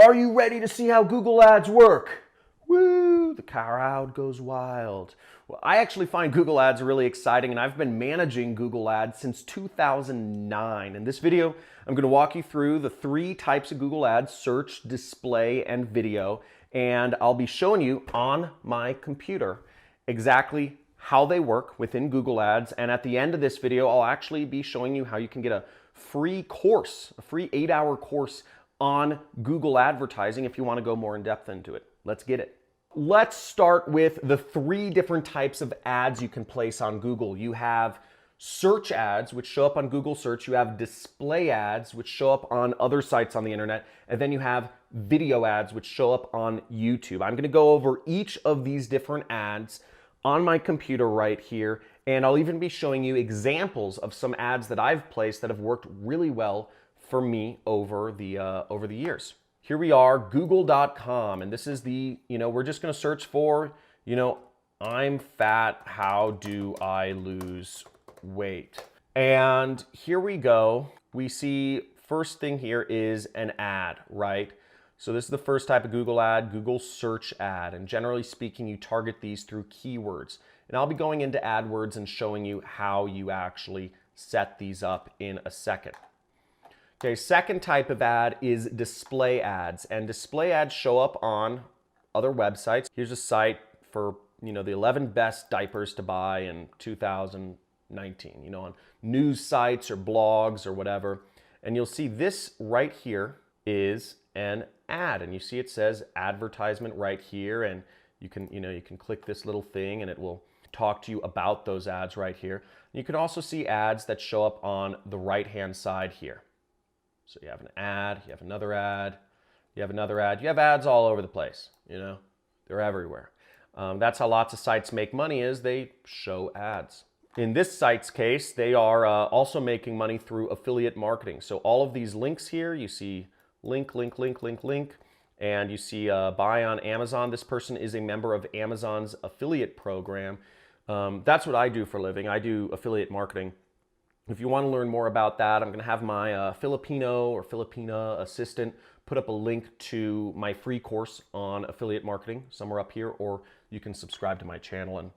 Are you ready to see how Google Ads work? Woo, the crowd goes wild. Well, I actually find Google Ads really exciting, and I've been managing Google Ads since 2009. In this video, I'm going to walk you through the 3 types of Google Ads: search, display, and video. And I'll be showing you on my computer exactly how they work within Google Ads. And at the end of this video, I'll actually be showing you how you can get a free course, a free 8-hour course on Google advertising if you want to go more in depth into it. Let's get it. Let's start with the 3 different types of ads you can place on Google. You have search ads, which show up on Google search. You have display ads, which show up on other sites on the internet. And then you have video ads, which show up on YouTube. I'm going to go over each of these different ads on my computer right here. And I'll even be showing you examples of some ads that I've placed that have worked really well for me over the years. Here we are, google.com, and this is we're just going to search for, I'm fat, how do I lose weight? And here we go. We see first thing here is an ad, right? So this is the first type of Google ad, Google search ad, and generally speaking, you target these through keywords. And I'll be going into AdWords and showing you how you actually set these up in a second. Okay, second type of ad is display ads, and display ads show up on other websites. Here's a site for, the 11 best diapers to buy in 2019, on news sites or blogs or whatever. And you'll see this right here is an ad, and you see it says advertisement right here, and you can click this little thing and it will talk to you about those ads right here. You can also see ads that show up on the right-hand side here. So you have an ad, you have another ad, you have another ad. You have ads all over the place, They're everywhere. That's how lots of sites make money, is they show ads. In this site's case, they are also making money through affiliate marketing. So all of these links here, you see link, link, link, link, link, and you see buy on Amazon. This person is a member of Amazon's affiliate program. That's what I do for a living. I do affiliate marketing. If you want to learn more about that, I'm going to have my Filipino or Filipina assistant put up a link to my free course on affiliate marketing somewhere up here, or you can subscribe to my channel and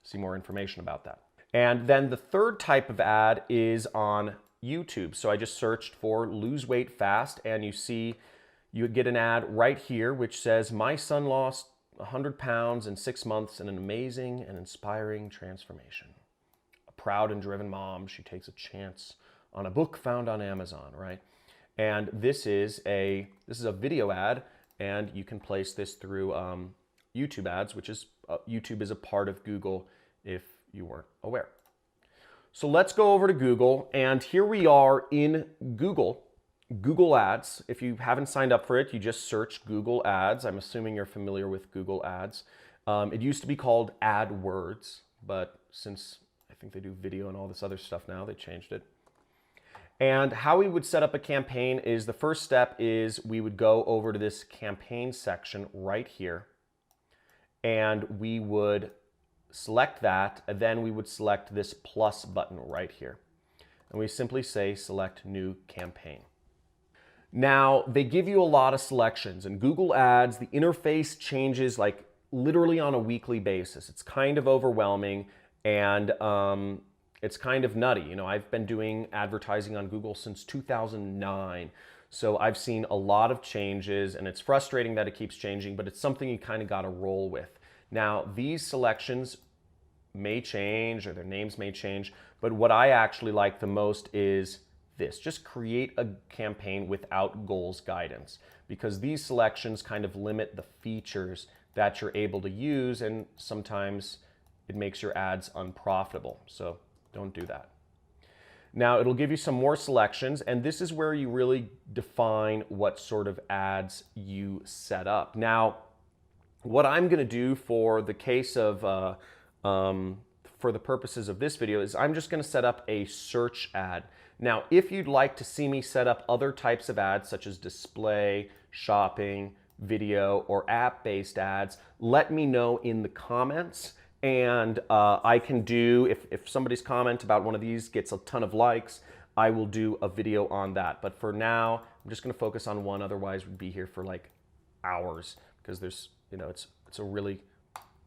see more information about that. And then the third type of ad is on YouTube. So I just searched for lose weight fast, and you get an ad right here which says, my son lost 100 pounds in 6 months in an amazing and inspiring transformation. Proud and driven mom, she takes a chance on a book found on Amazon, right? And this is a video ad, and you can place this through YouTube ads, which is YouTube is a part of Google if you weren't aware. So let's go over to Google, and here we are in Google Ads. If you haven't signed up for it, you just search Google Ads. I'm assuming you're familiar with Google Ads. It used to be called AdWords, but since I think they do video and all this other stuff now, they changed it. And how we would set up a campaign is, the first step is we would go over to this campaign section right here, and we would select that, and then we would select this plus button right here. And we simply say select new campaign. Now, they give you a lot of selections, and Google Ads, the interface changes like literally on a weekly basis. It's kind of overwhelming. And it's kind of nutty. I've been doing advertising on Google since 2009. So I've seen a lot of changes, and it's frustrating that it keeps changing, but it's something you kind of got to roll with. Now, these selections may change, or their names may change, but what I actually like the most is this. Just create a campaign without goals guidance, because these selections kind of limit the features that you're able to use, and sometimes it makes your ads unprofitable. So don't do that. Now it'll give you some more selections, and this is where you really define what sort of ads you set up. Now, what I'm going to do for the case of, for the purposes of this video, is I'm just going to set up a search ad. Now, if you'd like to see me set up other types of ads, such as display, shopping, video, or app-based ads, let me know in the comments. And I can do, if somebody's comment about one of these gets a ton of likes, I will do a video on that. But for now, I'm just gonna focus on one, otherwise we'd be here for like hours because there's, it's a really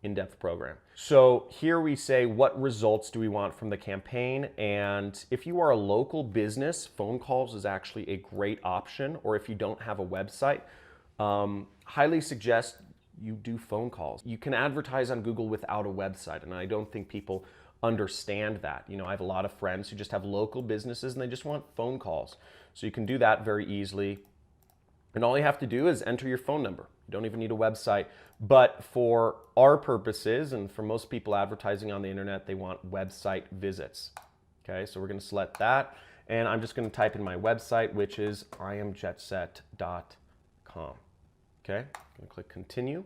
in-depth program. So here we say, what results do we want from the campaign? And if you are a local business, phone calls is actually a great option. Or if you don't have a website, highly suggest you do phone calls. You can advertise on Google without a website, and I don't think people understand that. I have a lot of friends who just have local businesses and they just want phone calls. So you can do that very easily. And all you have to do is enter your phone number. You don't even need a website. But for our purposes, and for most people advertising on the internet, they want website visits. Okay, so we're gonna select that. And I'm just gonna type in my website, which is iamjetset.com. Okay, I'm gonna click continue.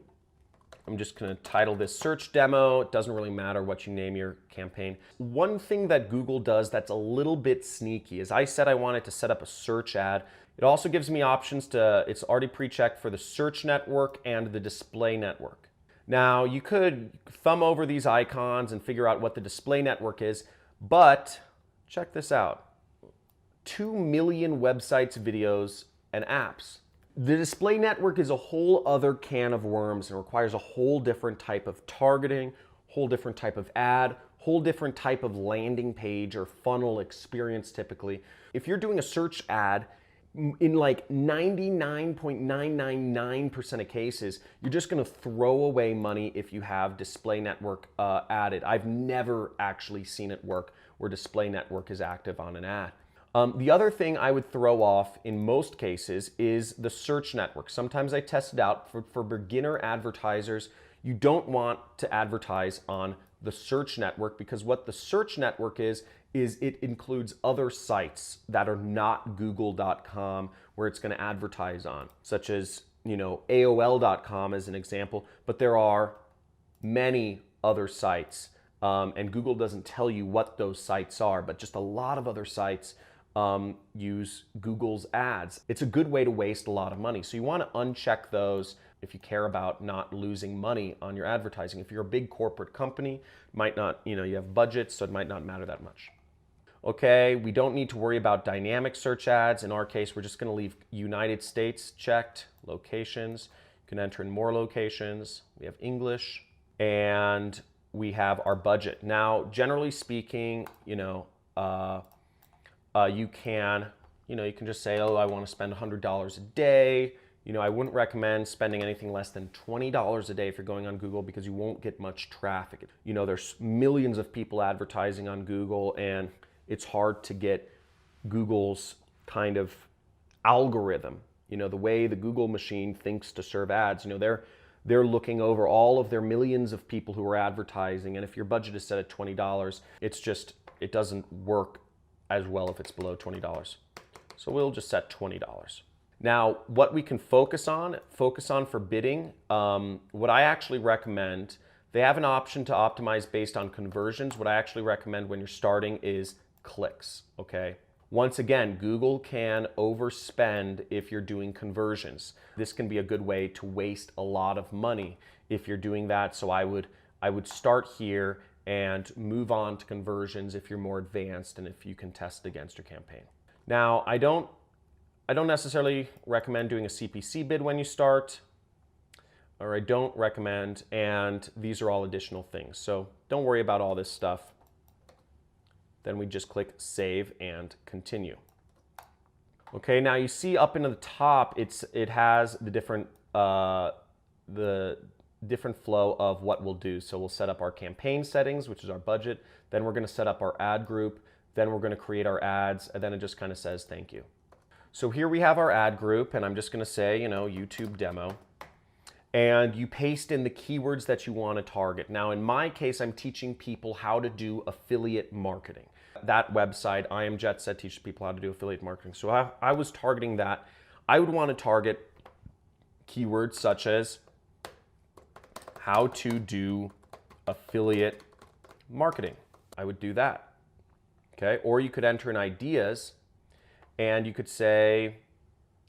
I'm just gonna title this search demo. It doesn't really matter what you name your campaign. One thing that Google does that's a little bit sneaky is I said I wanted to set up a search ad. It also gives me options it's already pre-checked for the search network and the display network. Now you could thumb over these icons and figure out what the display network is, but check this out. 2 million websites, videos, and apps. The display network is a whole other can of worms and requires a whole different type of targeting, whole different type of ad, whole different type of landing page or funnel experience typically. If you're doing a search ad, in like 99.999% of cases, you're just gonna throw away money if you have display network added. I've never actually seen it work where display network is active on an ad. The other thing I would throw off in most cases is the search network. Sometimes I test it out for beginner advertisers. You don't want to advertise on the search network because what the search network is it includes other sites that are not google.com where it's going to advertise on, such as, AOL.com as an example, but there are many other sites and Google doesn't tell you what those sites are, but just a lot of other sites use Google's ads. It's a good way to waste a lot of money. So you want to uncheck those if you care about not losing money on your advertising. If you're a big corporate company, might not, you have budgets, so it might not matter that much. Okay, we don't need to worry about dynamic search ads. In our case, we're just going to leave United States checked. Locations, you can enter in more locations. We have English, and we have our budget. Now, generally speaking, you can just say, oh, I want to spend $100 a day. I wouldn't recommend spending anything less than $20 a day if you're going on Google because you won't get much traffic. There's millions of people advertising on Google, and it's hard to get Google's kind of algorithm, the way the Google machine thinks to serve ads. They're looking over all of their millions of people who are advertising, and if your budget is set at $20, it doesn't work as well if it's below $20. So we'll just set $20. Now, what we can focus on for bidding, what I actually recommend, they have an option to optimize based on conversions. What I actually recommend when you're starting is clicks, okay? Once again, Google can overspend if you're doing conversions. This can be a good way to waste a lot of money if you're doing that. So I would start here and move on to conversions if you're more advanced and if you can test against your campaign. Now, I don't necessarily recommend doing a CPC bid when you start, or I don't recommend, and these are all additional things. So don't worry about all this stuff. Then we just click save and continue. Okay, now you see up into the top, it has the different flow of what we'll do. So we'll set up our campaign settings, which is our budget. Then we're going to set up our ad group. Then we're going to create our ads, and then it just kind of says thank you. So here we have our ad group, and I'm just going to say, YouTube demo. And you paste in the keywords that you want to target. Now, in my case, I'm teaching people how to do affiliate marketing. That website, iamjetset, teaches people how to do affiliate marketing. So I was targeting that. I would want to target keywords such as how to do affiliate marketing. I would do that. Okay, or you could enter in ideas, and you could say,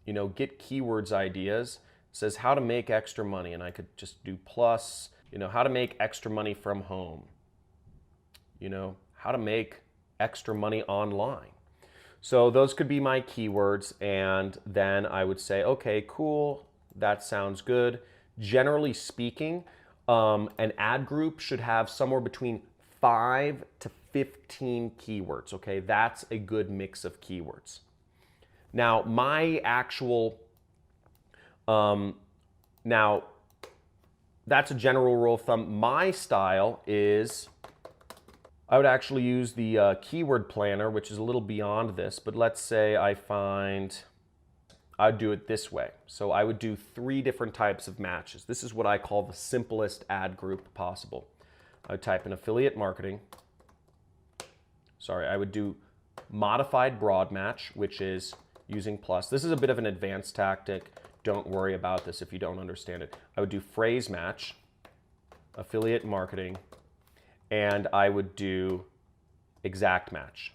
get keywords ideas. It says how to make extra money, and I could just do plus, how to make extra money from home, how to make extra money online. So those could be my keywords, and then I would say, okay, cool, that sounds good. Generally speaking, an ad group should have somewhere between 5 to 15 keywords, okay? That's a good mix of keywords. Now, my actual, now that's a general rule of thumb. My style is, I would actually use the keyword planner, which is a little beyond this, but let's say I'd do it this way. So I would do 3 different types of matches. This is what I call the simplest ad group possible. I would type in affiliate marketing. Sorry, I would do modified broad match, which is using plus. This is a bit of an advanced tactic. Don't worry about this if you don't understand it. I would do phrase match, affiliate marketing, and I would do exact match.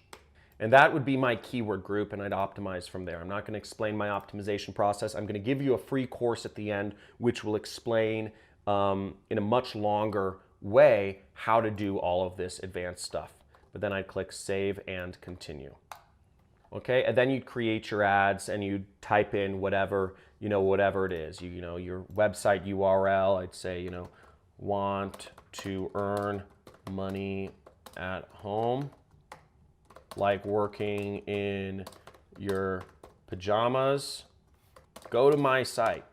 And that would be my keyword group, and I'd optimize from there. I'm not going to explain my optimization process. I'm going to give you a free course at the end, which will explain in a much longer way how to do all of this advanced stuff. But then I'd click save and continue. Okay, and then you'd create your ads and you'd type in whatever, whatever it is. Your website URL, I'd say, want to earn money at home, like working in your pajamas, go to my site,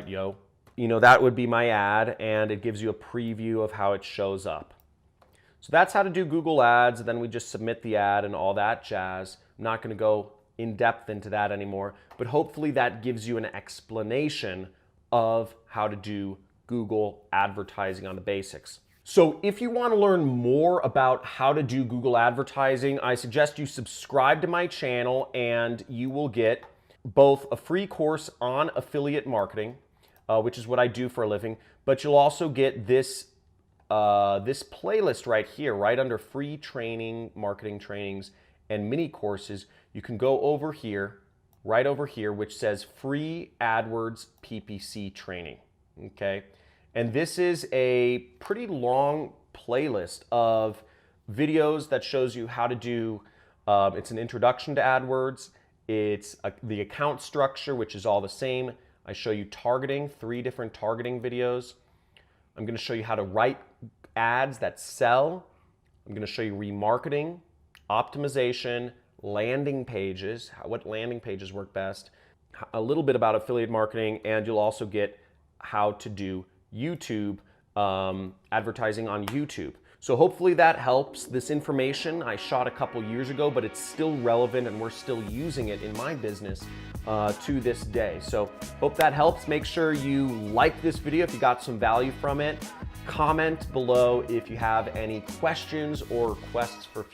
yo. That would be my ad, and it gives you a preview of how it shows up. So that's how to do Google Ads. Then we just submit the ad and all that jazz. I'm not going to go in depth into that anymore, but hopefully that gives you an explanation of how to do Google advertising on the basics. So if you want to learn more about how to do Google advertising, I suggest you subscribe to my channel, and you will get both a free course on affiliate marketing, which is what I do for a living, but you'll also get this playlist right here, right under free training, marketing trainings, and mini courses. You can go over here, right over here, which says free AdWords PPC training, okay? And this is a pretty long playlist of videos that shows you how to do, it's an introduction to AdWords, it's the account structure, which is all the same. I show you targeting, 3 different targeting videos. I'm going to show you how to write ads that sell. I'm going to show you remarketing, optimization, landing pages, what landing pages work best, a little bit about affiliate marketing, and you'll also get how to do YouTube, advertising on YouTube. So hopefully that helps. This information I shot a couple years ago, but it's still relevant and we're still using it in my business to this day. So hope that helps. Make sure you like this video if you got some value from it. Comment below if you have any questions or requests for future